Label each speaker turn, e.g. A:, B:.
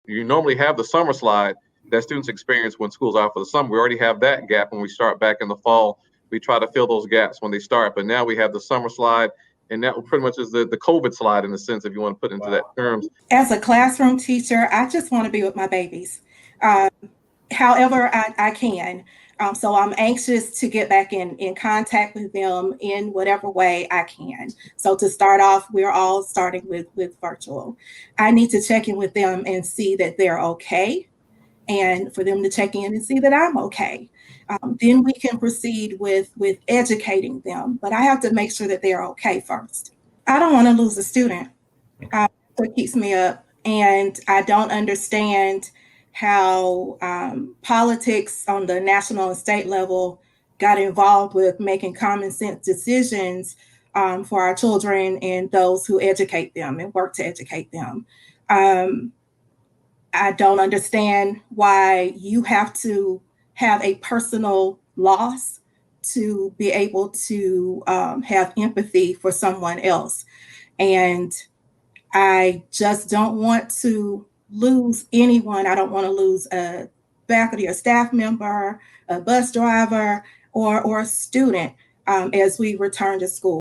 A: you normally have the summer slide that students experience when school's out for the summer. We already have that gap when we start back in the fall. We try to fill those gaps when they start, but now we have the summer slide, and that pretty much is the COVID slide in a sense, if you want to put into that terms.
B: As a classroom teacher, I just want to be with my babies, however I can. So I'm anxious to get back in contact with them in whatever way I can. So to start off, we're all starting with virtual. I need to check in with them and see that they're okay, and for them to check in and see that I'm okay. Then we can proceed with educating them, but I have to make sure that they're okay first. I don't want to lose a student. What keeps me up, and I don't understand how politics on the national and state level got involved with making common sense decisions for our children and those who educate them and work to educate them. I don't understand why you have to have a personal loss to be able to have empathy for someone else. And I just don't want to lose anyone. I don't want to lose a faculty or staff member, a bus driver, or a student as we return to school.